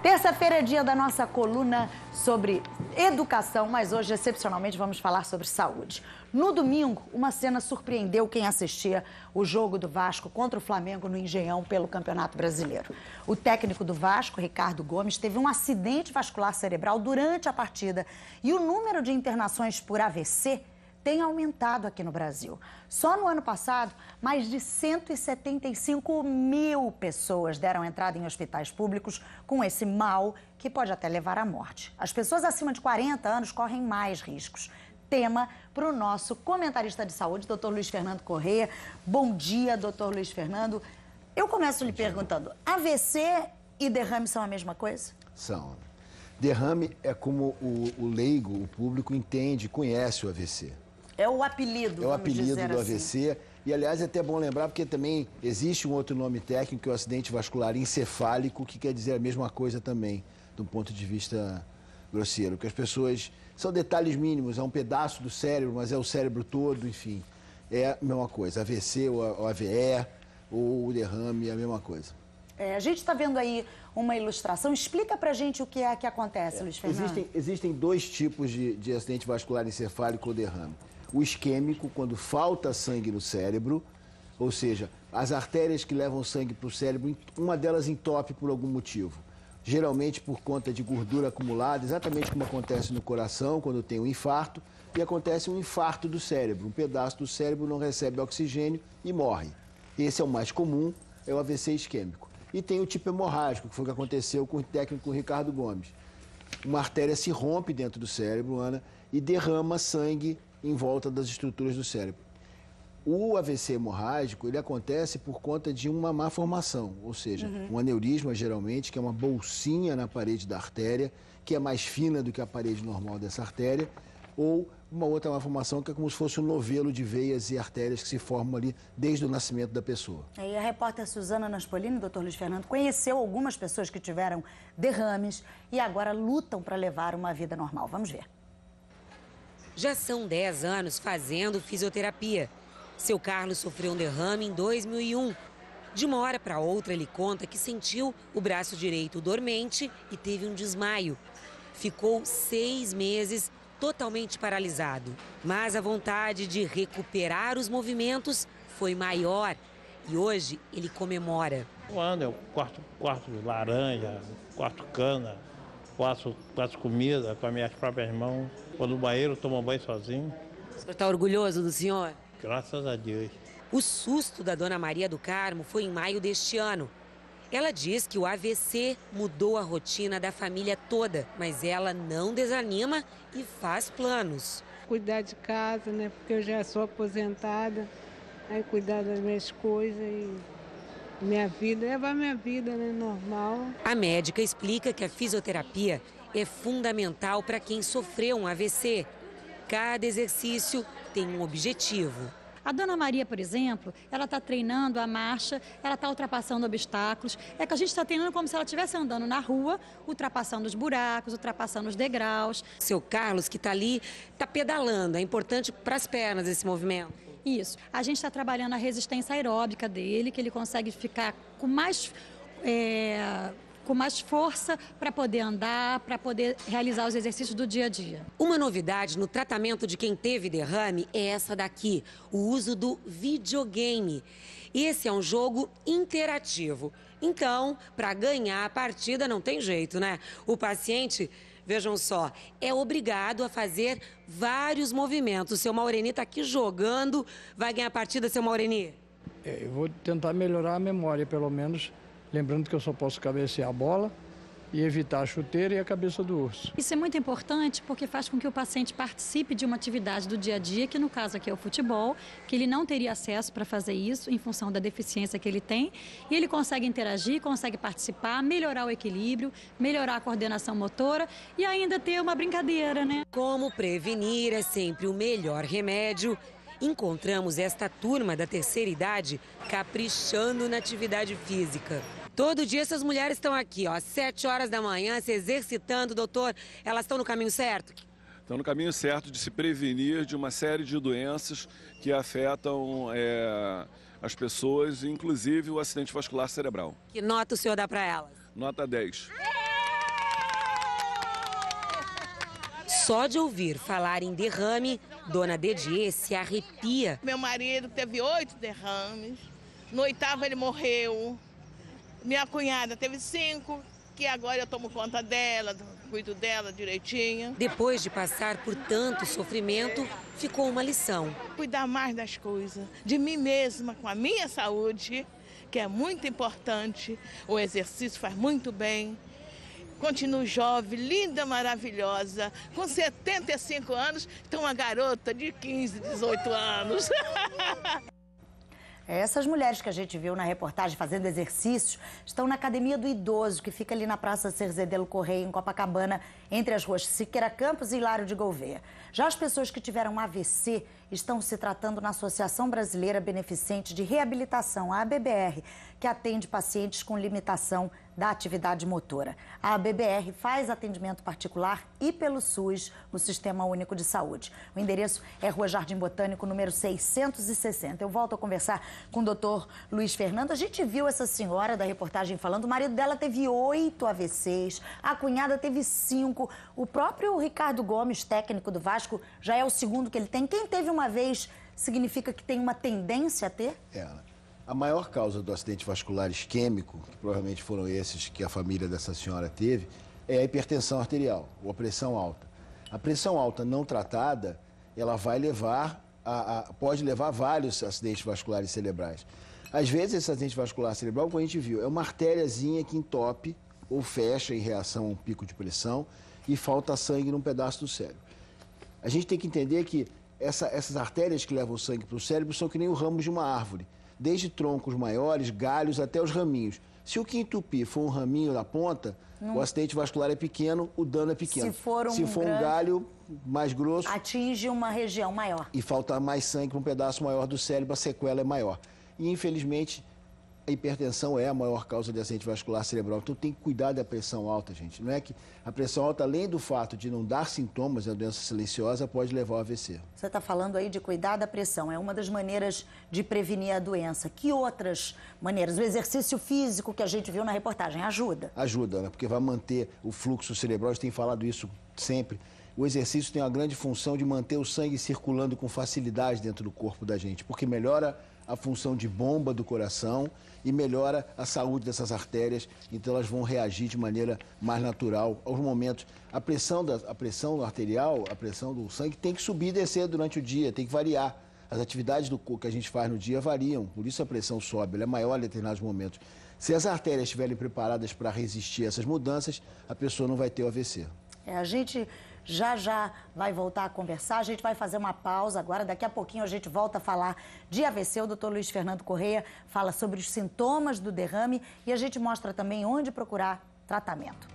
Terça-feira é dia da nossa coluna sobre educação, mas hoje, excepcionalmente, vamos falar sobre saúde. No domingo, uma cena surpreendeu quem assistia o jogo do Vasco contra o Flamengo no Engenhão pelo Campeonato Brasileiro. O técnico do Vasco, Ricardo Gomes, teve um acidente vascular cerebral durante a partida e o número de internações por AVC tem aumentado aqui no Brasil. Só no ano passado, mais de 175 mil pessoas deram entrada em hospitais públicos com esse mal que pode até levar à morte. As pessoas acima de 40 anos correm mais riscos. Tema para o nosso comentarista de saúde, Dr. Luiz Fernando Corrêa. Bom dia, Dr. Luiz Fernando. Eu começo lhe perguntando, AVC e derrame são a mesma coisa? São. Derrame é como o leigo, o público entende, conhece o AVC. É o apelido, é o apelido do assim. AVC. E, aliás, é até bom lembrar, porque também existe um outro nome técnico, que é o acidente vascular encefálico, que quer dizer a mesma coisa também, do ponto de vista grosseiro. Que as pessoas... São detalhes mínimos, é um pedaço do cérebro, mas é o cérebro todo, enfim. É a mesma coisa. AVC, o AVE, ou o derrame, é a mesma coisa. A gente está vendo aí uma ilustração. Explica pra gente o que é que acontece, Luiz Fernando. Existem dois tipos de acidente vascular encefálico ou derrame. O isquêmico, quando falta sangue no cérebro, ou seja, as artérias que levam sangue para o cérebro, uma delas entope por algum motivo. Geralmente por conta de gordura acumulada, exatamente como acontece no coração, quando tem um infarto, e acontece um infarto do cérebro. Um pedaço do cérebro não recebe oxigênio e morre. Esse é o mais comum, é o AVC isquêmico. E tem o tipo hemorrágico, que foi o que aconteceu com o técnico Ricardo Gomes. Uma artéria se rompe dentro do cérebro, Ana, e derrama sangue em volta das estruturas do cérebro. O AVC hemorrágico, ele acontece por conta de uma má formação, ou seja, um aneurisma geralmente, que é uma bolsinha na parede da artéria, que é mais fina do que a parede normal dessa artéria, ou uma outra má formação que é como se fosse um novelo de veias e artérias que se formam ali desde o nascimento da pessoa. E a repórter Suzana Naspolini, doutor Luiz Fernando, conheceu algumas pessoas que tiveram derrames e agora lutam para levar uma vida normal. Vamos ver. Já são 10 anos fazendo fisioterapia. Seu Carlos sofreu um derrame em 2001. De uma hora para outra, ele conta que sentiu o braço direito dormente e teve um desmaio. Ficou 6 meses totalmente paralisado. Mas a vontade de recuperar os movimentos foi maior. E hoje ele comemora. Um ano eu quarto laranja, quarto cana, faço comida com as minhas próprias mãos. Vou no banheiro, tomo banho sozinho. O senhor está orgulhoso do senhor? Graças a Deus. O susto da dona Maria do Carmo foi em maio deste ano. Ela diz que o AVC mudou a rotina da família toda, mas ela não desanima e faz planos. Cuidar de casa, né? Porque eu já sou aposentada, aí cuidar das minhas coisas e minha vida, levar minha vida, né? Normal. A médica explica que a fisioterapia é fundamental para quem sofreu um AVC. Cada exercício tem um objetivo. A dona Maria, por exemplo, ela está treinando a marcha, ela está ultrapassando obstáculos. É que a gente está treinando como se ela estivesse andando na rua, ultrapassando os buracos, ultrapassando os degraus. Seu Carlos, que está ali, está pedalando. É importante para as pernas esse movimento. Isso. A gente está trabalhando a resistência aeróbica dele, que ele consegue ficar com mais força para poder andar, para poder realizar os exercícios do dia a dia. Uma novidade no tratamento de quem teve derrame é essa daqui, o uso do videogame. Esse é um jogo interativo. Então, para ganhar a partida não tem jeito, né? O paciente, vejam só, é obrigado a fazer vários movimentos. O seu Maureni está aqui jogando. Vai ganhar a partida, seu Maureni? Eu vou tentar melhorar a memória, pelo menos. Lembrando que eu só posso cabecear a bola e evitar a chuteira e a cabeça do urso. Isso é muito importante porque faz com que o paciente participe de uma atividade do dia a dia, que no caso aqui é o futebol, que ele não teria acesso para fazer isso em função da deficiência que ele tem. E ele consegue interagir, consegue participar, melhorar o equilíbrio, melhorar a coordenação motora e ainda ter uma brincadeira, né? Como prevenir é sempre o melhor remédio. Encontramos esta turma da terceira idade caprichando na atividade física. Todo dia essas mulheres estão aqui, ó, às 7 horas da manhã, se exercitando, doutor. Elas estão no caminho certo? Estão no caminho certo de se prevenir de uma série de doenças que afetam as pessoas, inclusive o acidente vascular cerebral. Que nota o senhor dá para elas? Nota 10. Só de ouvir falar em derrame, dona Dedier se arrepia. Meu marido teve 8 derrames, no 8º ele morreu. Minha cunhada teve 5, que agora eu tomo conta dela, cuido dela direitinho. Depois de passar por tanto sofrimento, ficou uma lição. Cuidar mais das coisas, de mim mesma, com a minha saúde, que é muito importante. O exercício faz muito bem. Continuo jovem, linda, maravilhosa, com 75 anos, então uma garota de 15, 18 anos. Essas mulheres que a gente viu na reportagem fazendo exercícios estão na Academia do Idoso, que fica ali na Praça Cerzedelo Correia, em Copacabana, entre as ruas Siqueira Campos e Hilário de Gouveia. Já as pessoas que tiveram AVC estão se tratando na Associação Brasileira Beneficente de Reabilitação, a ABBR, que atende pacientes com limitação da atividade motora. A ABBR faz atendimento particular e pelo SUS, o Sistema Único de Saúde. O endereço é Rua Jardim Botânico, número 660. Eu volto a conversar com o doutor Luiz Fernando. A gente viu essa senhora da reportagem falando, o marido dela teve 8 AVCs, a cunhada teve 5. O próprio Ricardo Gomes, técnico do Vasco, já é o segundo que ele tem. Quem teve uma vez significa que tem uma tendência a ter? A maior causa do acidente vascular isquêmico, que provavelmente foram esses que a família dessa senhora teve, é a hipertensão arterial, ou a pressão alta. A pressão alta não tratada, ela vai levar pode levar a vários acidentes vasculares cerebrais. Às vezes, esse acidente vascular cerebral, como a gente viu, é uma artériazinha que entope ou fecha em reação a um pico de pressão e falta sangue num pedaço do cérebro. A gente tem que entender que essas artérias que levam o sangue para o cérebro são que nem os ramos de uma árvore. Desde troncos maiores, galhos, até os raminhos. Se o que entupir for um raminho na ponta, o acidente vascular é pequeno, o dano é pequeno. Se for um galho mais grosso... atinge uma região maior. E falta mais sangue para um pedaço maior do cérebro, a sequela é maior. E, infelizmente, a hipertensão é a maior causa de acidente vascular cerebral. Então, tem que cuidar da pressão alta, gente. Não é que a pressão alta, além do fato de não dar sintomas, é uma doença silenciosa, pode levar ao AVC. Você está falando aí de cuidar da pressão. É uma das maneiras de prevenir a doença. Que outras maneiras? O exercício físico que a gente viu na reportagem ajuda? Ajuda, né? Porque vai manter o fluxo cerebral. A gente tem falado isso sempre. O exercício tem uma grande função de manter o sangue circulando com facilidade dentro do corpo da gente, porque melhora a função de bomba do coração e melhora a saúde dessas artérias, então elas vão reagir de maneira mais natural aos momentos. A pressão arterial, a pressão do sangue tem que subir e descer durante o dia, tem que variar. As atividades que a gente faz no dia variam, por isso a pressão sobe, ela é maior em determinados momentos. Se as artérias estiverem preparadas para resistir a essas mudanças, a pessoa não vai ter o AVC. A gente já vai voltar a conversar, a gente vai fazer uma pausa agora, daqui a pouquinho a gente volta a falar de AVC, o doutor Luiz Fernando Correia fala sobre os sintomas do derrame e a gente mostra também onde procurar tratamento.